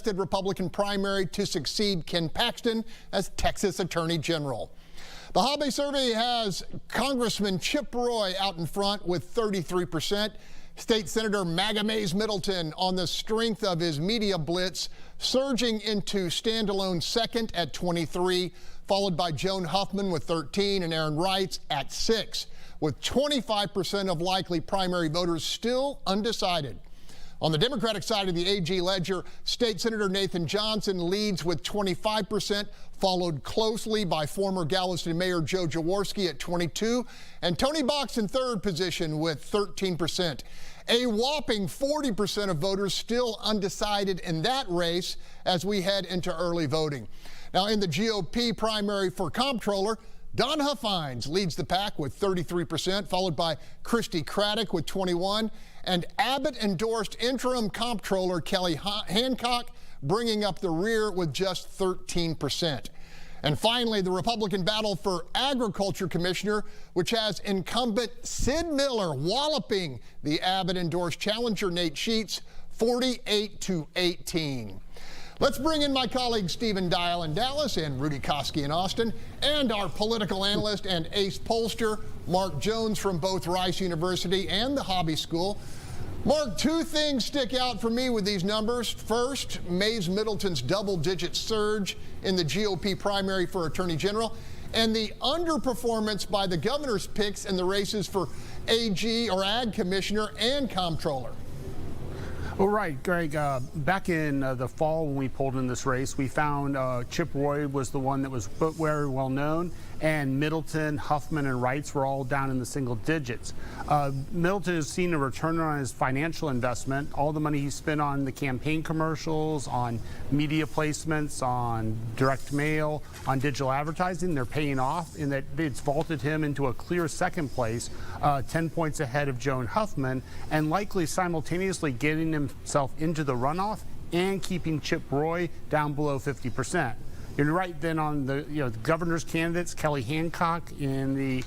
contested Republican primary to succeed Ken Paxton as Texas Attorney General. The Hobby survey has Congressman Chip Roy out in front with 33%. State Senator MAGA Mays Middleton, on the strength of his media blitz, surging into standalone second at 23, followed by Joan Huffman with 13 and Aaron Wrights at 6, with 25% of likely primary voters still undecided. On the Democratic side of the AG ledger, State Senator Nathan Johnson leads with 25%, followed closely by former Galveston Mayor Joe Jaworski at 22%, and Tony Box in third position with 13%. A whopping 40% of voters still undecided in that race as we head into early voting. Now, in the GOP primary for comptroller, Don Huffines leads the pack with 33%, followed by Christy Craddock with 21%, and Abbott-endorsed interim comptroller Kelly Hancock bringing up the rear with just 13%. And finally, the Republican battle for agriculture commissioner, which has incumbent Sid Miller walloping the Abbott-endorsed challenger Nate Sheets 48-18. Let's bring in my colleagues Stephen Dial in Dallas and Rudy Koski in Austin, and our political analyst and ace pollster, Mark Jones from both Rice University and the Hobby School. Mark, two things stick out for me with these numbers. First, Mays Middleton's double-digit surge in the GOP primary for Attorney General, and the underperformance by the governor's picks in the races for AG or Ag Commissioner and Comptroller. Well, right, Greg. Back in the fall when we polled in this race, we found Chip Roy was the one that was very well known, and Middleton, Huffman, and Wrights were all down in the single digits. Middleton has seen a return on his financial investment. All the money he spent on the campaign commercials, on media placements, on direct mail, on digital advertising, they're paying off, in that it's vaulted him into a clear second place, 10 points ahead of Joan Huffman, and likely simultaneously getting himself into the runoff and keeping Chip Roy down below 50%. You're right then on the the governor's candidates, Kelly Hancock in the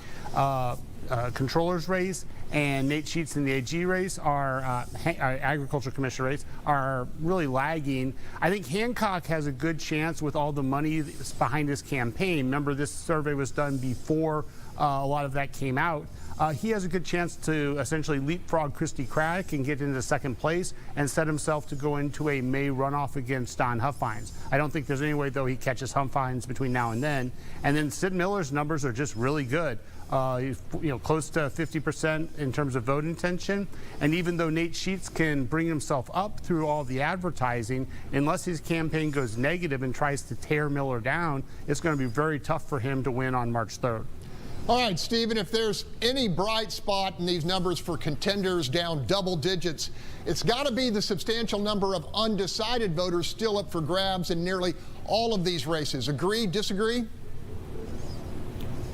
controller's race and Nate Sheets in the AG race, agriculture commissioner race, are really lagging. I think Hancock has a good chance with all the money behind his campaign. Remember, this survey was done before a lot of that came out. He has a good chance to essentially leapfrog Christy Craddock and get into second place and set himself to go into a May runoff against Don Huffines. I don't think there's any way, though, he catches Huffines between now and then. And then Sid Miller's numbers are just really good. He's close to 50% in terms of vote intention. And even though Nate Sheets can bring himself up through all the advertising, unless his campaign goes negative and tries to tear Miller down, it's going to be very tough for him to win on March 3rd. All right, Stephen, if there's any bright spot in these numbers for contenders down double digits, it's got to be the substantial number of undecided voters still up for grabs in nearly all of these races. Agree, disagree?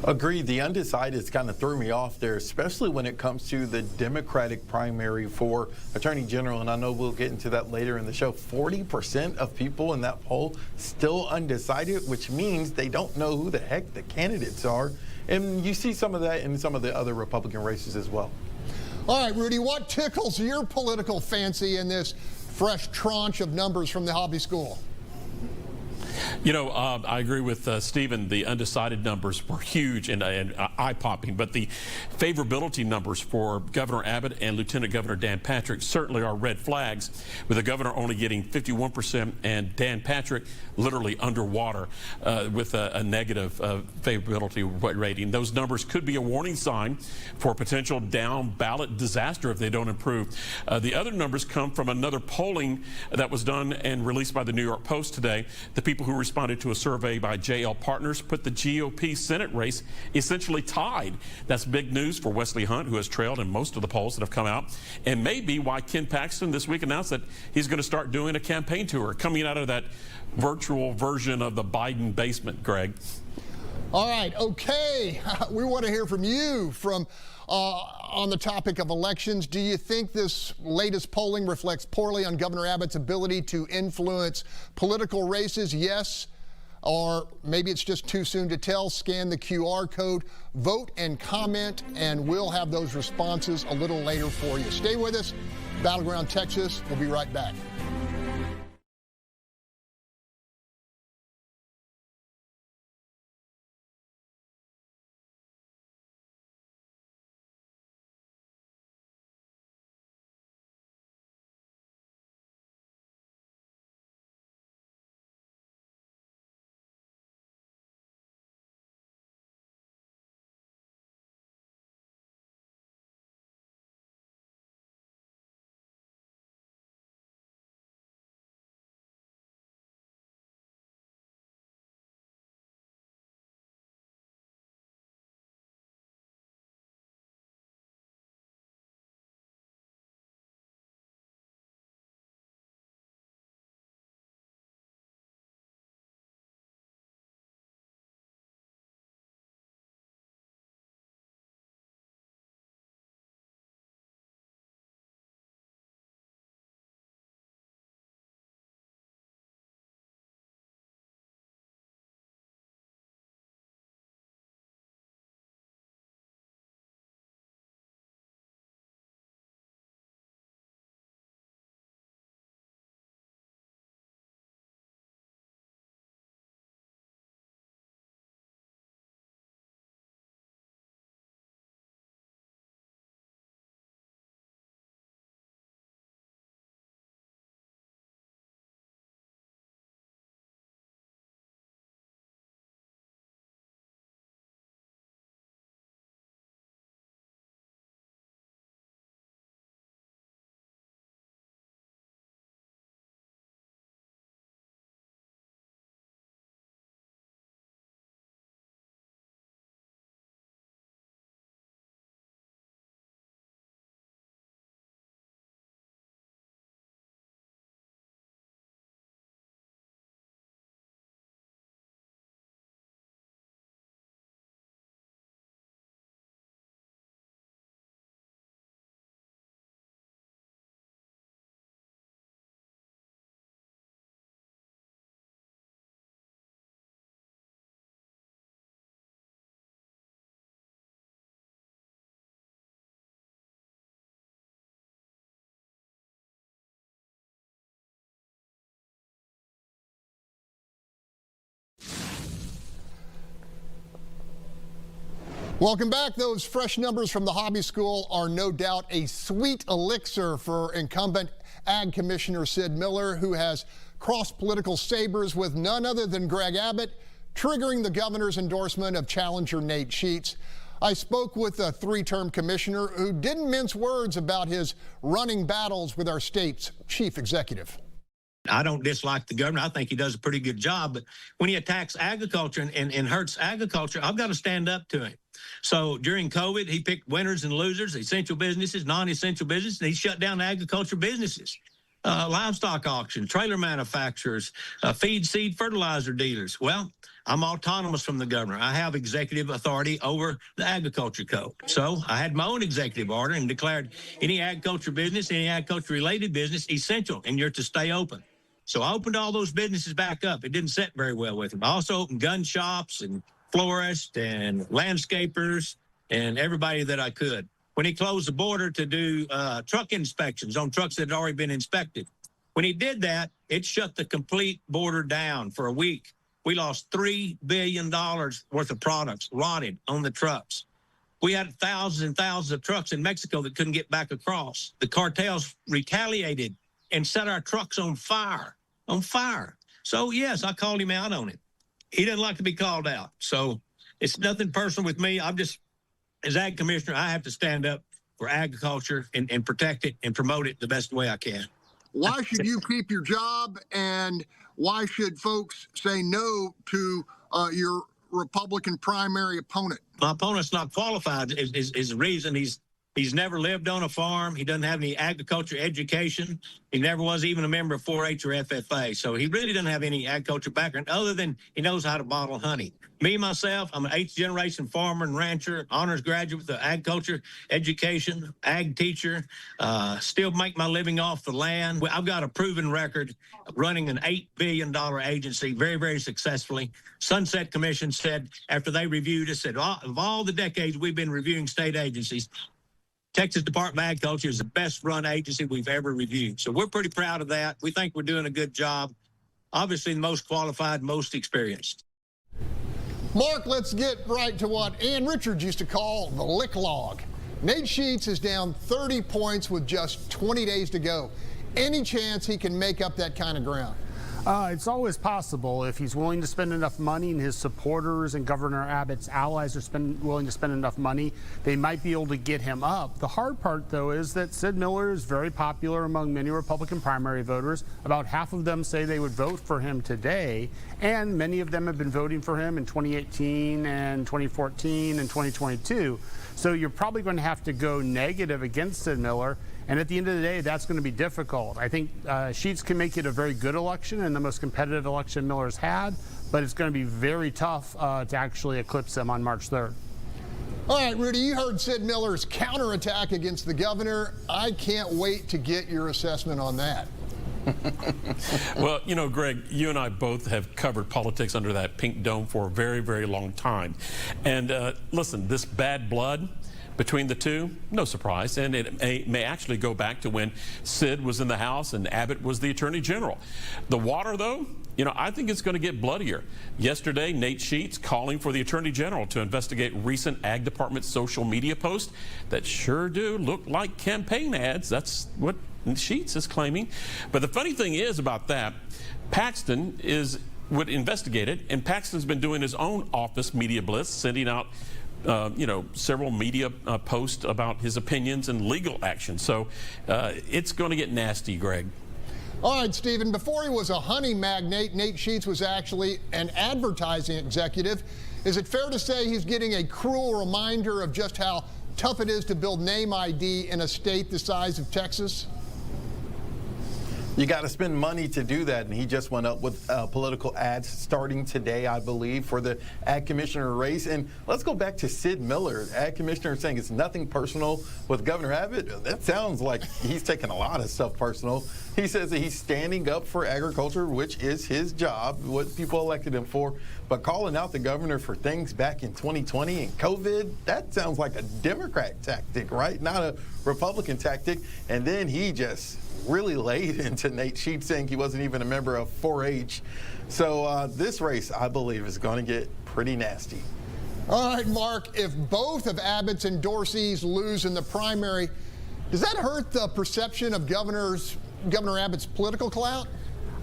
Agreed. The undecideds kind of threw me off there, especially when it comes to the Democratic primary for Attorney General, and I know we'll get into that later in the show. 40% of people in that poll still undecided, which means they don't know who the heck the candidates are. And you see some of that in some of the other Republican races as well. All right, Rudy, what tickles your political fancy in this fresh tranche of numbers from the Hobby School? I agree with Stephen. The undecided numbers were huge and eye-popping, but the favorability numbers for Governor Abbott and Lieutenant Governor Dan Patrick certainly are red flags, with the governor only getting 51% and Dan Patrick literally underwater with a negative favorability rating. Those numbers could be a warning sign for potential down-ballot disaster if they don't improve. The other numbers come from another polling that was done and released by the New York Post today. The people who responded to a survey by JL Partners put the GOP Senate race essentially tied. That's big news for Wesley Hunt, who has trailed in most of the polls that have come out, and maybe why Ken Paxton this week announced that he's going to start doing a campaign tour coming out of that virtual version of the Biden basement, Greg. All right, okay. We want to hear from you on the topic of elections. Do you think this latest polling reflects poorly on Governor Abbott's ability to influence political races? Yes, or maybe it's just too soon to tell. Scan the QR code, vote and comment, and we'll have those responses a little later for you. Stay with us. Battleground Texas. We'll be right back. Welcome back. Those fresh numbers from the Hobby School are no doubt a sweet elixir for incumbent Ag Commissioner Sid Miller, who has crossed political sabers with none other than Greg Abbott, triggering the governor's endorsement of challenger Nate Sheets. I spoke with a three-term commissioner who didn't mince words about his running battles with our state's chief executive. I don't dislike the governor. I think he does a pretty good job. But when he attacks agriculture and hurts agriculture, I've got to stand up to him. So during COVID, he picked winners and losers, essential businesses, non-essential businesses, and he shut down agriculture businesses, livestock auctions, trailer manufacturers, feed, seed, fertilizer dealers. Well, I'm autonomous from the governor. I have executive authority over the agriculture code. So I had my own executive order and declared any agriculture business, any agriculture-related business essential, and you're to stay open. So I opened all those businesses back up. It didn't sit very well with him. I also opened gun shops and florists and landscapers and everybody that I could. When he closed the border to do truck inspections on trucks that had already been inspected, when he did that, it shut the complete border down for a week. We lost $3 billion worth of products rotted on the trucks. We had thousands and thousands of trucks in Mexico that couldn't get back across. The cartels retaliated and set our trucks on fire. So, yes, I called him out on it. He doesn't like to be called out. So it's nothing personal with me. I'm just, as Ag Commissioner, I have to stand up for agriculture and protect it and promote it the best way I can. Why should you keep your job, and why should folks say no to your Republican primary opponent? My opponent's not qualified is the reason. He's never lived on a farm. He doesn't have any agriculture education. He never was even a member of 4-H or FFA. So he really doesn't have any agriculture background other than he knows how to bottle honey. Me, myself, I'm an 8th generation farmer and rancher, honors graduate with the agriculture education, ag teacher, still make my living off the land. I've got a proven record of running an $8 billion agency very, very successfully. Sunset Commission said, after they reviewed it, said, of all the decades we've been reviewing state agencies, Texas Department of Agriculture is the best run agency we've ever reviewed. So we're pretty proud of that. We think we're doing a good job. Obviously, the most qualified, most experienced. Mark, let's get right to what Ann Richards used to call the lick log. Nate Sheets is down 30 points with just 20 days to go. Any chance he can make up that kind of ground? It's always possible if he's willing to spend enough money and his supporters and Governor Abbott's allies are willing to spend enough money, they might be able to get him up. The hard part, though, is that Sid Miller is very popular among many Republican primary voters. About half of them say they would vote for him today, and many of them have been voting for him in 2018 and 2014 and 2022. So you're probably going to have to go negative against Sid Miller. And at the end of the day, that's going to be difficult. I think Sheets can make it a very good election and the most competitive election Miller's had, but it's going to be very tough to actually eclipse him on March 3rd. All right, Rudy, you heard Sid Miller's counterattack against the governor. I can't wait to get your assessment on that. Well, you know, Greg, you and I both have covered politics under that pink dome for a very, very long time. And listen, this bad blood between the two, no surprise, and it may actually go back to when Sid was in the House and Abbott was the Attorney General. The water, though, you know, I think it's going to get bloodier. Yesterday, Nate Sheets calling for the Attorney General to investigate recent Ag Department social media posts that sure do look like campaign ads. That's what Sheets is claiming. But the funny thing is about that, Paxton would investigate it, and Paxton's been doing his own office media blitz, sending out several media posts about his opinions and legal action. So it's going to get nasty, Greg. All right, Stephen, before he was a honey magnate, Nate Sheets was actually an advertising executive. Is it fair to say he's getting a cruel reminder of just how tough it is to build name ID in a state the size of Texas? You got to spend money to do that, and he just went up with political ads starting today, I believe, for the Ag Commissioner race. And let's go back to Sid Miller, Ag Commissioner, saying it's nothing personal with Governor Abbott. That sounds like he's taking a lot of stuff personal. He says that he's standing up for agriculture, which is his job, what people elected him for. But calling out the governor for things back in 2020 and COVID, that sounds like a Democrat tactic, right? Not a Republican tactic. And then he just really laid into Nate Sheets, saying he wasn't even a member of 4-H. So this race, I believe, is going to get pretty nasty. All right, Mark, if both of Abbott's endorsees lose in the primary, does that hurt the perception of Governor Abbott's political clout?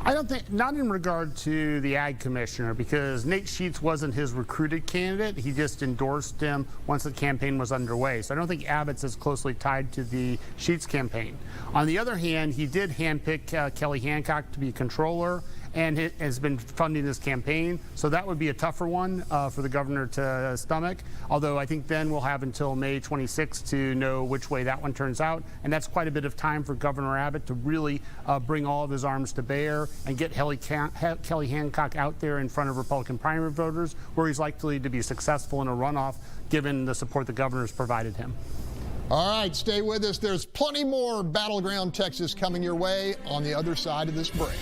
I don't think, not in regard to the ag commissioner, because Nate Sheets wasn't his recruited candidate. He just endorsed him once the campaign was underway. So I don't think Abbott's as closely tied to the Sheets campaign. On the other hand, he did handpick Kelly Hancock to be controller and has been funding this campaign. So that would be a tougher one for the governor to stomach. Although I think then we'll have until May 26th to know which way that one turns out. And that's quite a bit of time for Governor Abbott to really bring all of his arms to bear and get Kelly Hancock out there in front of Republican primary voters, where he's likely to be successful in a runoff, given the support the governor's provided him. All right, stay with us. There's plenty more Battleground Texas coming your way on the other side of this break.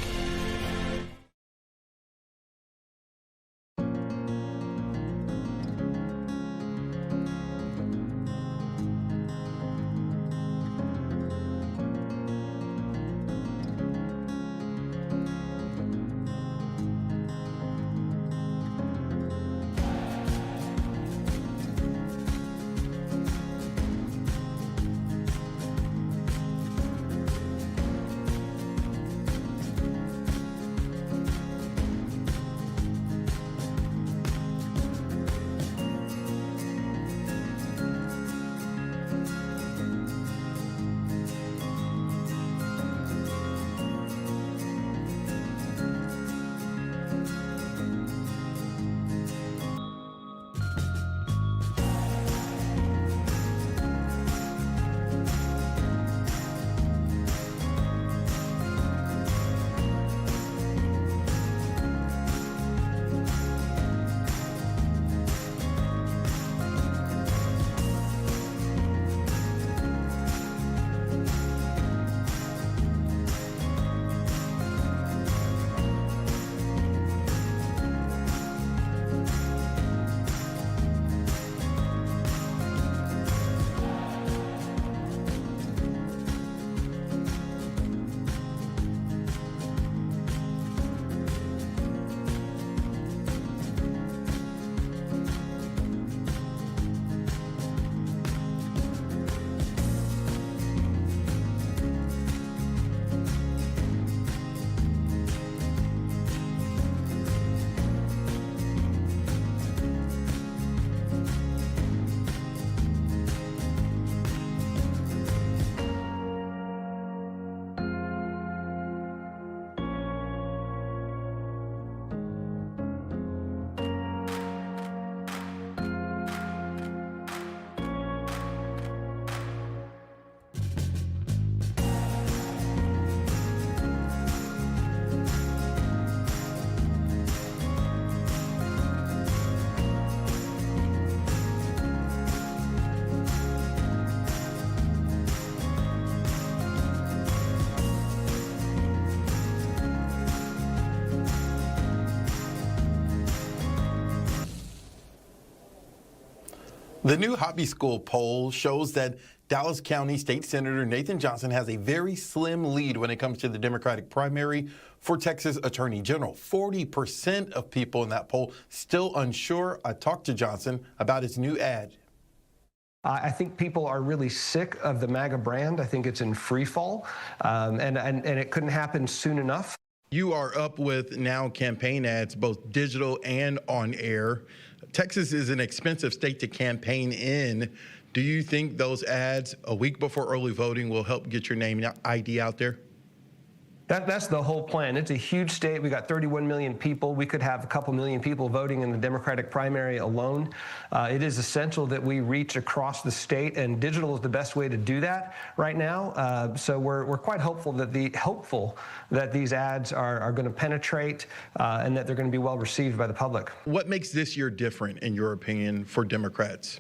The new Hobby School poll shows that Dallas County State Senator Nathan Johnson has a very slim lead when it comes to the Democratic primary for Texas Attorney General. 40% of people in that poll still unsure. I talked to Johnson about his new ad. I think people are really sick of the MAGA brand. I think it's in free fall, and it couldn't happen soon enough. You are up with now campaign ads, both digital and on air. Texas is an expensive state to campaign in. Do you think those ads a week before early voting will help get your name and ID out there? That's the whole plan. It's a huge state. We got 31 million people. We could have a couple million people voting in the Democratic primary alone. It is essential that we reach across the state, and digital is the best way to do that right now. So we're quite hopeful that these ads are going to penetrate and that they're going to be well received by the public. What makes this year different, in your opinion, for Democrats?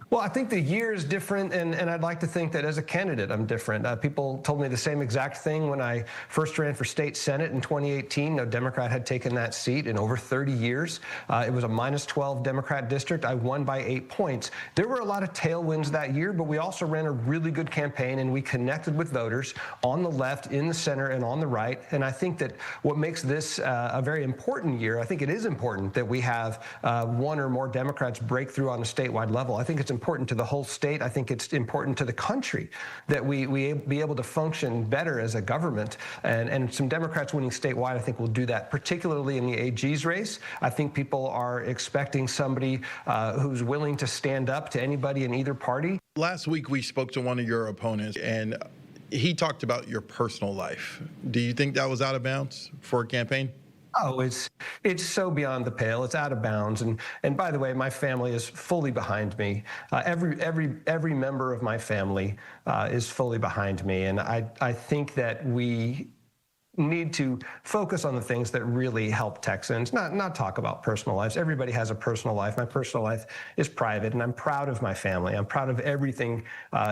Well, I think the year is different, and I'd like to think that as a candidate, I'm different. People told me the same exact thing when I first ran for state senate in 2018. No Democrat had taken that seat in over 30 years. It was a -12 Democrat district. I won by 8 points. There were a lot of tailwinds that year, but we also ran a really good campaign, and we connected with voters on the left, in the center, and on the right. And I think that what makes this a very important year, I think it is important that we have one or more Democrats break through on a statewide level. I think it's important to the whole state. I think it's important to the country that we be able to function better as a government. And some Democrats winning statewide, I think, will do that, particularly in the AG's race. I think people are expecting somebody who's willing to stand up to anybody in either party. Last week, we spoke to one of your opponents, and he talked about your personal life. Do you think that was out of bounds for a campaign? Oh, it's so beyond the pale. It's out of bounds. And by the way, my family is fully behind me. Every member of my family is fully behind me. And I think that we need to focus on the things that really help Texans, not talk about personal lives. Everybody has a personal life. My personal life is private, and I'm proud of my family. I'm proud of everything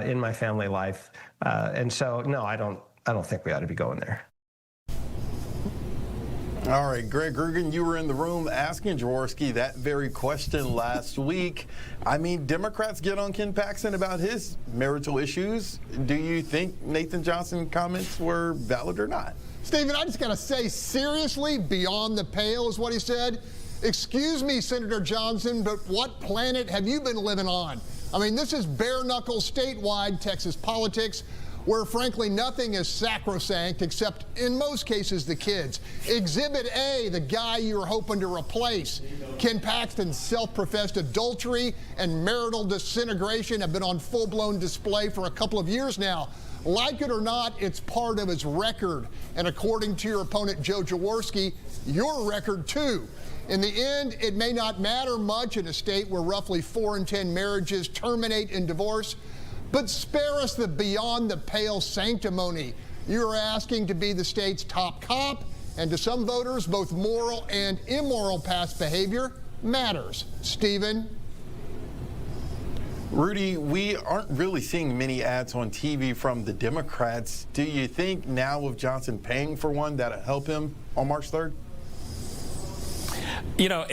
in my family life. And so, no, I don't think we ought to be going there. All right, Greg Rugen, you were in the room asking Jaworski that very question last week. I mean, Democrats get on Ken Paxton about his marital issues. Do you think Nathan Johnson's comments were valid or not? Stephen, I just got to say, seriously, beyond the pale is what he said. Excuse me, Senator Johnson, but what planet have you been living on? I mean, this is bare-knuckle statewide Texas politics, where frankly nothing is sacrosanct except in most cases the kids. Exhibit A, the guy you're hoping to replace. Ken Paxton's self-professed adultery and marital disintegration have been on full-blown display for a couple of years now. Like it or not, it's part of his record. And according to your opponent, Joe Jaworski, your record too. In the end, it may not matter much in a state where roughly 4 in 10 marriages terminate in divorce. But spare us the beyond the pale sanctimony. You're asking to be the state's top cop, and to some voters, both moral and immoral past behavior matters. Stephen? Rudy, we aren't really seeing many ads on TV from the Democrats. Do you think now with Johnson paying for one that'll help him on March 3rd? You know,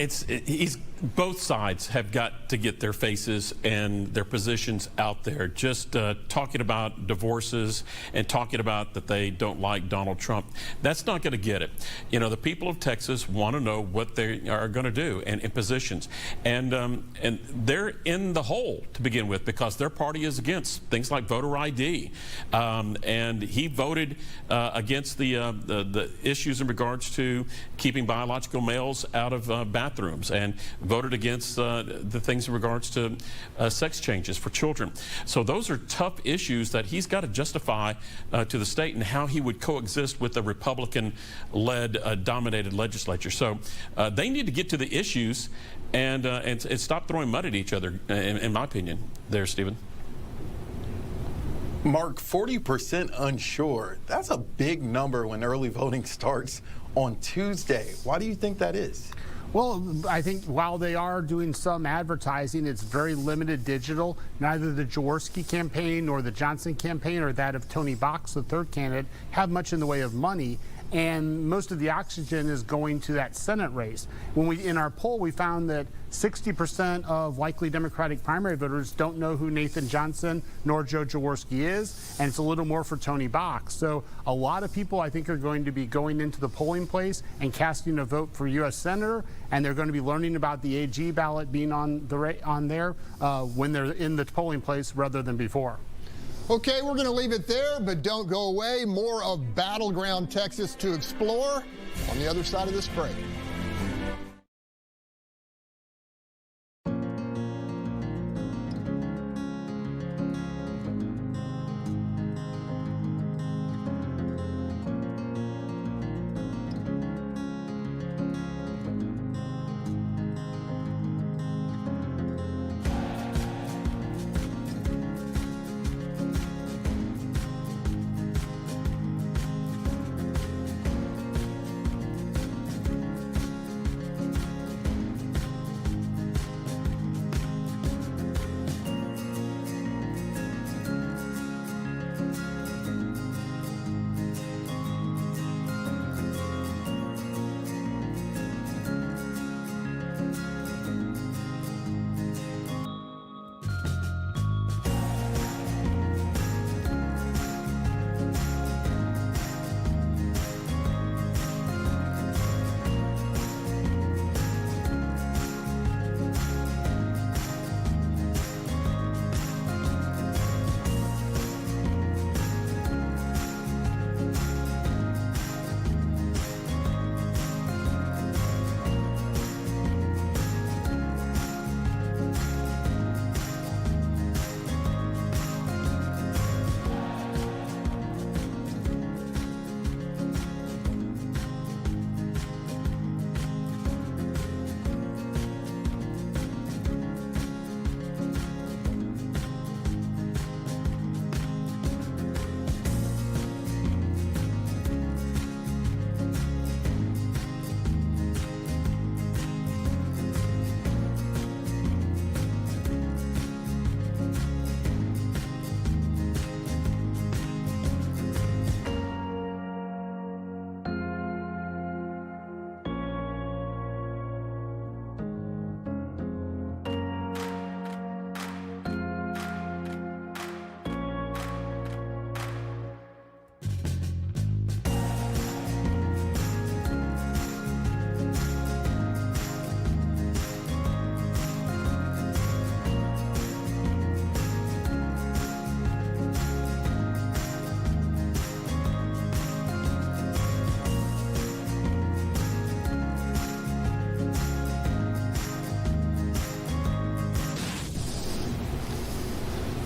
both sides have got to get their faces and their positions out there. Just talking about divorces and talking about that they don't like Donald Trump, that's not going to get it. You know, the people of Texas want to know what they are going to do and in positions. And they're in the hole to begin with because their party is against things like voter ID. And he voted against the issues in regards to keeping biological males out of bathrooms, and voted against the things in regards to sex changes for children. So those are tough issues that he's got to justify to the state, and how he would coexist with a Republican-led, dominated legislature. So they need to get to the issues and stop throwing mud at each other, in my opinion, there, Stephen. Mark, 40% unsure. That's a big number when early voting starts on Tuesday. Why do you think that is? Well, I think while they are doing some advertising, it's very limited digital. Neither the Jaworski campaign nor the Johnson campaign or that of Tony Box, the third candidate, have much in the way of money. And most of the oxygen is going to that Senate race. In our poll, we found that 60% of likely Democratic primary voters don't know who Nathan Johnson nor Joe Jaworski is, and it's a little more for Tony Box. So a lot of people, I think, are going to be going into the polling place and casting a vote for U.S. Senator, and they're going to be learning about the AG ballot being on there when they're in the polling place rather than before. Okay, we're going to leave it there, but don't go away. More of Battleground Texas to explore on the other side of this break.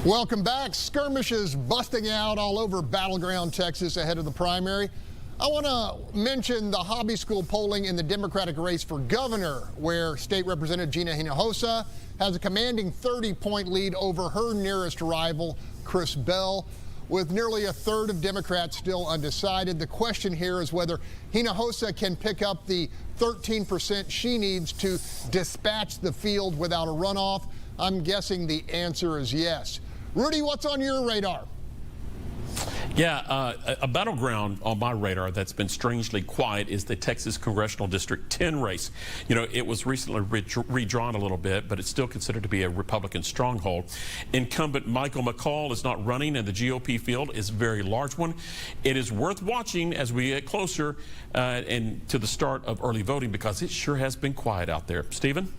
Welcome back. Skirmishes busting out all over Battleground Texas ahead of the primary. I want to mention the hobby school polling in the Democratic race for governor, where State Representative Gina Hinojosa has a commanding 30-point lead over her nearest rival, Chris Bell. With nearly a third of Democrats still undecided, the question here is whether Hinojosa can pick up the 13% she needs to dispatch the field without a runoff. I'm guessing the answer is yes. Rudy, what's on your radar? Yeah, a battleground on my radar that's been strangely quiet is the Texas Congressional District 10 race. You know, it was recently redrawn a little bit, but it's still considered to be a Republican stronghold. Incumbent Michael McCall is not running, and the GOP field is a very large one. It is worth watching as we get closer and to the start of early voting, because it sure has been quiet out there. Stephen?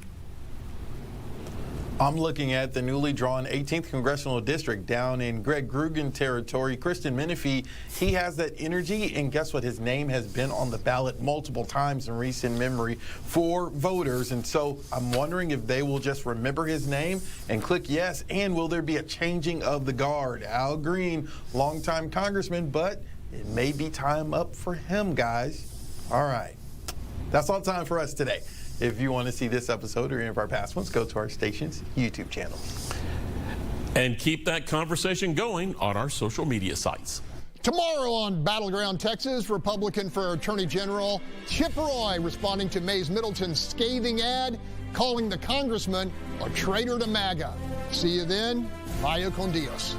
I'm looking at the newly drawn 18th Congressional District down in Greg Grugan territory. Kristen Menefee, he has that energy, and guess what? His name has been on the ballot multiple times in recent memory for voters, and so I'm wondering if they will just remember his name and click yes, and will there be a changing of the guard? Al Green, longtime congressman, but it may be time up for him, guys. All right. That's all time for us today. If you want to see this episode or any of our past ones, go to our station's YouTube channel. And keep that conversation going on our social media sites. Tomorrow on Battleground Texas, Republican for Attorney General Chip Roy responding to Mays Middleton's scathing ad, calling the congressman a traitor to MAGA. See you then. Vaya con Dios.